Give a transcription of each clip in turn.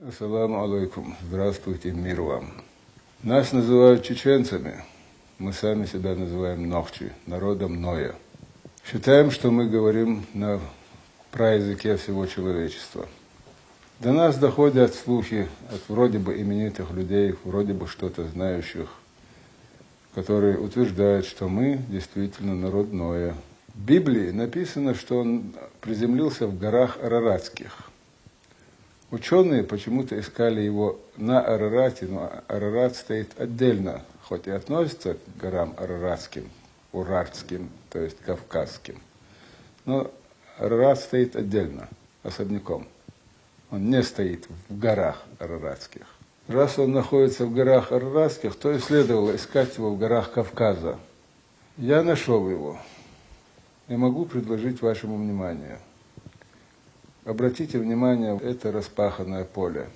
Ассаламу алейкум. Здравствуйте, мир вам. Нас называют чеченцами. Мы сами себя называем Нохчи, народом Ноя. Считаем, что мы говорим на праязыке всего человечества. До нас доходят слухи от вроде бы именитых людей, вроде бы что-то знающих, которые утверждают, что мы действительно народ Ноя. В Библии написано, что он приземлился в горах Араратских. Ученые почему-то искали его на Арарате, но Арарат стоит отдельно, хоть и относится к горам Араратским, Урартским, то есть Кавказским. Но Арарат стоит отдельно, особняком. Он не стоит в горах Араратских. Раз он находится в горах Араратских, то и следовало искать его в горах Кавказа. Я нашел его. Я могу предложить вашему вниманию. Обратите внимание, это распаханное поле.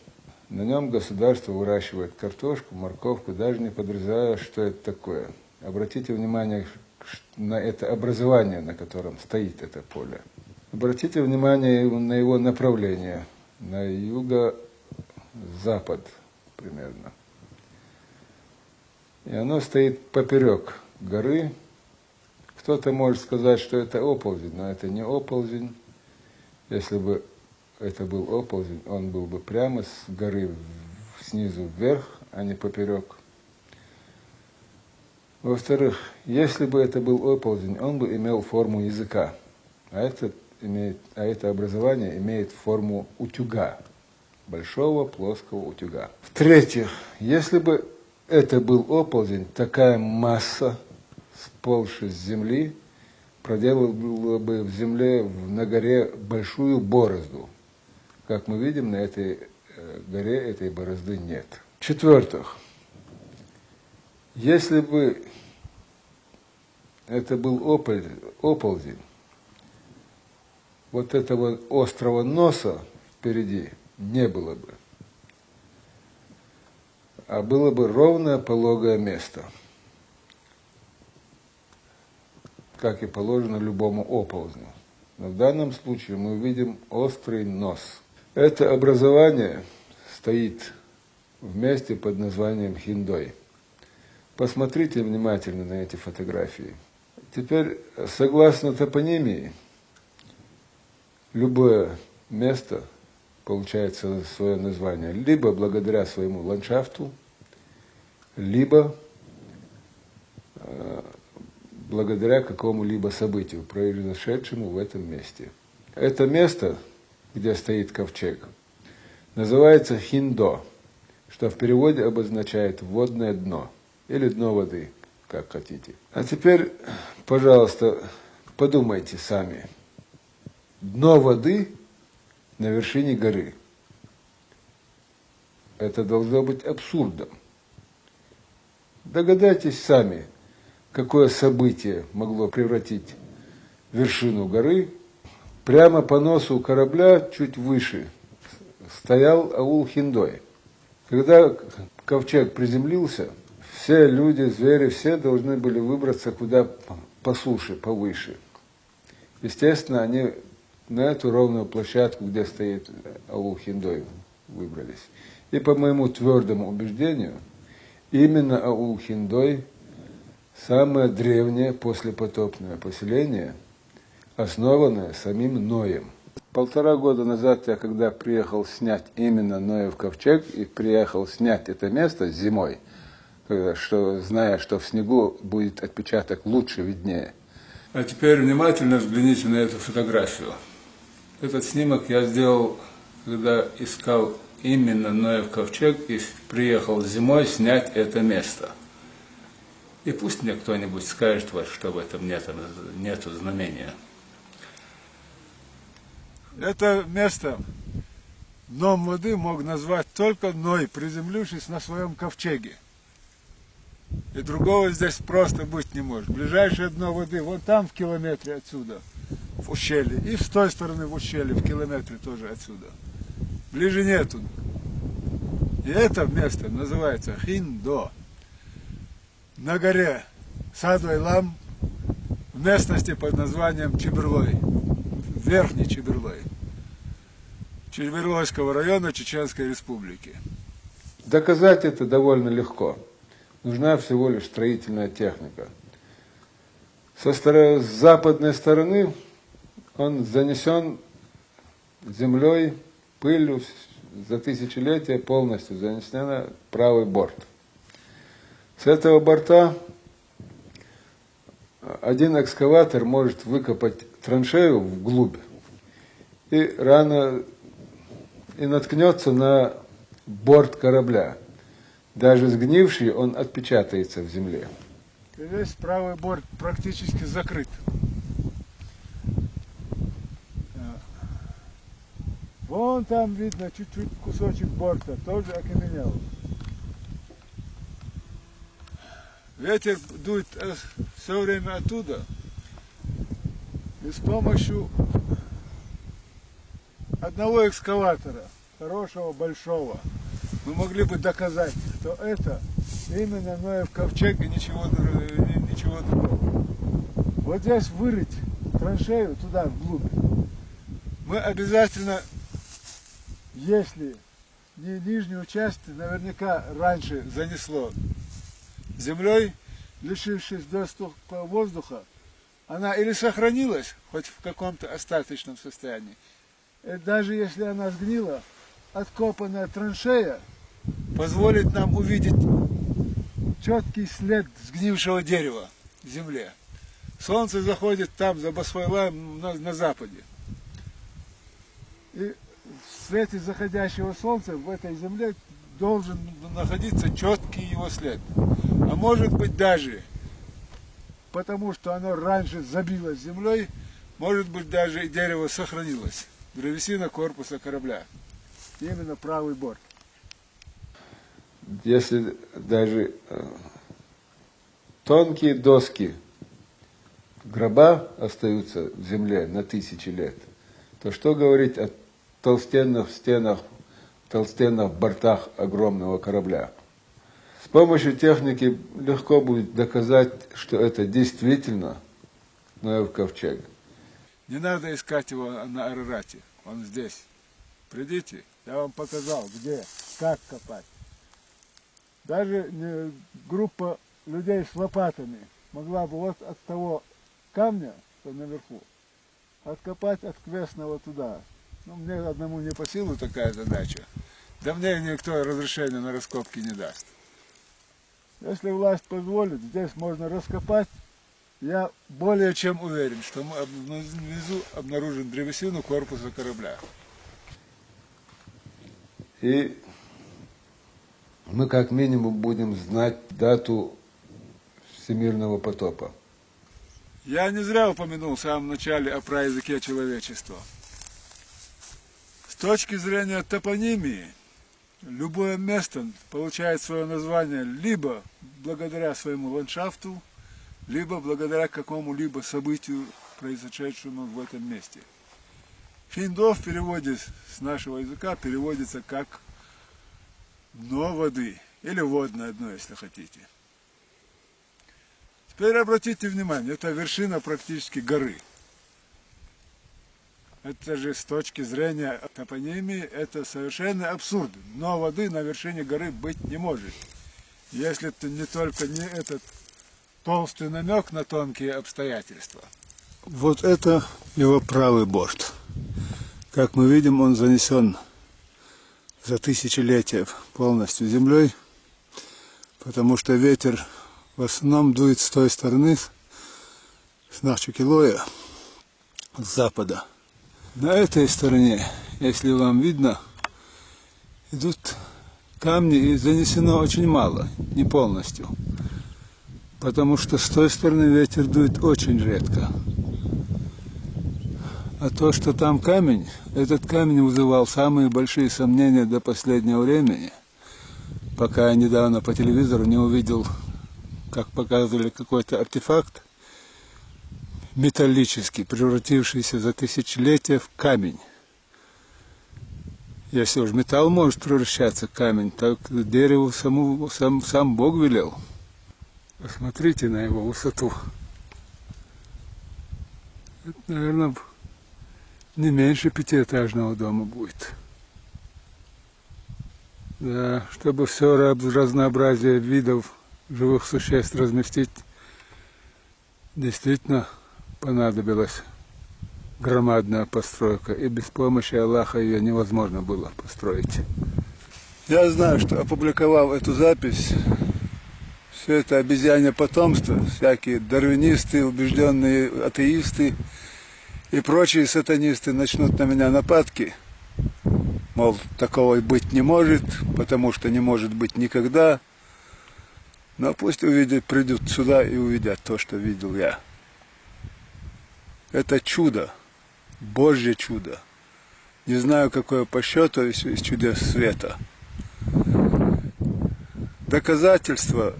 На нем государство выращивает картошку, морковку, даже не подразумевая, что это такое. Обратите внимание на это образование, на котором стоит это поле. Обратите внимание на его направление, на юго-запад примерно. И оно стоит поперек горы. Кто-то может сказать, что это оползень, но это не оползень. Если бы это был оползень, он был бы прямо с горы снизу вверх, а не поперек. Во-вторых, если бы это был оползень, он бы имел форму языка, а это образование имеет форму утюга, большого плоского утюга. В-третьих, если бы это был оползень, такая масса, сползшая с земли, проделала бы в земле на горе большую борозду. Как мы видим, на этой горе этой борозды нет. В-четвертых, если бы это был оползень, вот этого острого носа впереди не было бы, а было бы ровное пологое место, как и положено любому оползню. Но в данном случае мы увидим острый нос. Это образование стоит в месте под названием Хиндой. Посмотрите внимательно на эти фотографии. Теперь, согласно топонимии, любое место получает свое название либо благодаря своему ландшафту, либо благодаря какому-либо событию, произошедшему в этом месте. Это место, где стоит ковчег, называется Хиндо, что в переводе обозначает водное дно, или дно воды, как хотите. А теперь, пожалуйста, подумайте сами. Дно воды на вершине горы. Это должно быть абсурдом. Догадайтесь сами, какое событие могло превратить вершину горы. Прямо по носу корабля, чуть выше, стоял аул Хиндой. Когда ковчег приземлился, все люди, звери, все должны были выбраться куда по суше, повыше. Естественно, они на эту ровную площадку, где стоит аул Хиндой, выбрались. И по моему твердому убеждению, именно аул Хиндой самое древнее послепотопное поселение, основанное самим Ноем. 1,5 года назад я, когда приехал снять именно Ноев ковчег и приехал снять это место зимой, зная, что в снегу будет отпечаток лучше, виднее. А теперь внимательно взгляните на эту фотографию. Этот снимок я сделал, когда искал именно Ноев ковчег и приехал зимой снять это место. И пусть мне кто-нибудь скажет, что в этом нету знамения. Это место дном воды мог назвать только Ной, приземлившись на своем ковчеге. И другого здесь просто быть не может. Ближайшее дно воды вон там в километре отсюда, в ущелье. И с той стороны в ущелье, в километре тоже отсюда. Ближе нету. И это место называется Хиндо. На горе Садвайлам, в местности под названием Чеберлой, Верхний Чеберлой. В Черноморского района Чеченской Республики. Доказать это довольно легко. Нужна всего лишь строительная техника. С западной стороны он занесен землей, пылью, за тысячелетия полностью занесен правый борт. С этого борта один экскаватор может выкопать траншею вглубь и наткнется на борт корабля. Даже сгнивший он отпечатается в земле. И весь правый борт практически закрыт. Вон там видно чуть-чуть кусочек борта, тоже окаменел. Ветер дует все время оттуда. И с помощью одного экскаватора, хорошего, большого, мы могли бы доказать, что это именно Ноев ковчег и ничего другого. Вот здесь вырыть траншею туда, вглубь. Мы обязательно, если не нижнюю часть, наверняка раньше занесло землей, лишившись доступа воздуха, она или сохранилась, хоть в каком-то остаточном состоянии, и даже если она сгнила, откопанная траншея позволит нам увидеть четкий след сгнившего дерева в земле. Солнце заходит там, за Басвайлаем, на западе. И в свете заходящего солнца в этой земле должен находиться четкий его след. А может быть даже, потому что оно раньше забилось землей, может быть даже и дерево сохранилось. Древесина корпуса корабля. Именно правый борт. Если даже тонкие доски гроба остаются в земле на тысячи лет, то что говорить о толстенных стенах, толстенных бортах огромного корабля? С помощью техники легко будет доказать, что это действительно Ноев ковчег. Не надо искать его на Арарате, он здесь. Придите, я вам показал, где, как копать. Даже группа людей с лопатами могла бы вот от того камня, что наверху, откопать отвесно туда. Ну, мне одному не по силу такая задача. Да мне никто разрешения на раскопки не даст. Если власть позволит, здесь можно раскопать. Я более чем уверен, что мы внизу обнаружим древесину корпуса корабля. И мы как минимум будем знать дату всемирного потопа. Я не зря упомянул в самом начале о праязыке человечества. С точки зрения топонимии, любое место получает свое название либо благодаря своему ландшафту, либо благодаря какому-либо событию, произошедшему в этом месте. Финдо в переводе с нашего языка переводится как «дно воды» или «водное дно», если хотите. Теперь обратите внимание, это вершина практически горы. Это же с точки зрения топонимии, это совершенно абсурд. Дно воды на вершине горы быть не может. Если это не только не этот толстый намек на тонкие обстоятельства. Вот это его правый борт. Как мы видим, он занесен за тысячелетия полностью землей, потому что ветер в основном дует с той стороны, с Нахчикилоя, с запада. На этой стороне, если вам видно, идут камни, и занесено очень мало, не полностью. Потому что с той стороны ветер дует очень редко. А то, что там камень, этот камень вызывал самые большие сомнения до последнего времени, пока я недавно по телевизору не увидел, как показывали какой-то артефакт, металлический, превратившийся за тысячелетия в камень. Если уж металл может превращаться в камень, так дереву сам Бог велел. Посмотрите на его высоту. Это, наверное, не меньше пятиэтажного дома будет. Да, чтобы все разнообразие видов живых существ разместить, действительно понадобилась громадная постройка, и без помощи Аллаха ее невозможно было построить. Я знаю, что опубликовав эту запись, все это обезьянье потомство, всякие дарвинисты, убежденные атеисты и прочие сатанисты начнут на меня нападки, мол, такого и быть не может, потому что не может быть никогда. Но пусть увидят, придут сюда и увидят то, что видел я. Это чудо, Божье чудо. Не знаю, какое по счету из чудес света. Доказательства,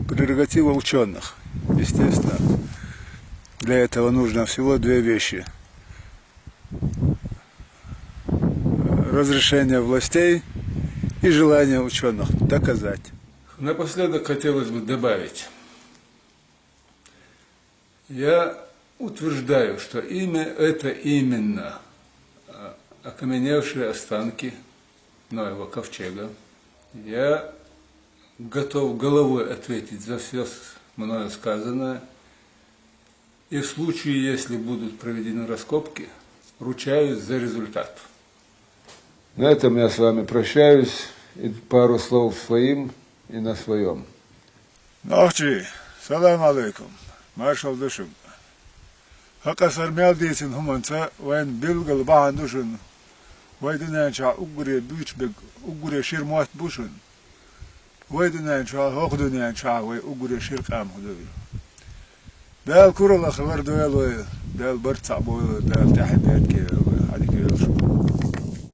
прерогатива ученых. Естественно, для этого нужно всего две вещи. Разрешение властей и желание ученых доказать. Напоследок хотелось бы добавить. Я утверждаю, что это именно окаменевшие останки Ноева ковчега. Я готов головой ответить за все мною сказанное. И в случае, если будут проведены раскопки, ручаюсь за результат. На этом я с вами прощаюсь. И пару слов своим и на своем. Нохчи, салам алейкум. Маршал душим. Хакасар мелдейсин хуманца, вайн билгал бахан душин. Вайдунянча угуре бючбек, угуре ширмуат бушин. Вайдунянча хохдунянча, вай угуре ширкам худуви. Дал курала хвар дуэлуэ, дал барцабуэлуэ, дал тахибят кевелуэ, хади кевел шуку.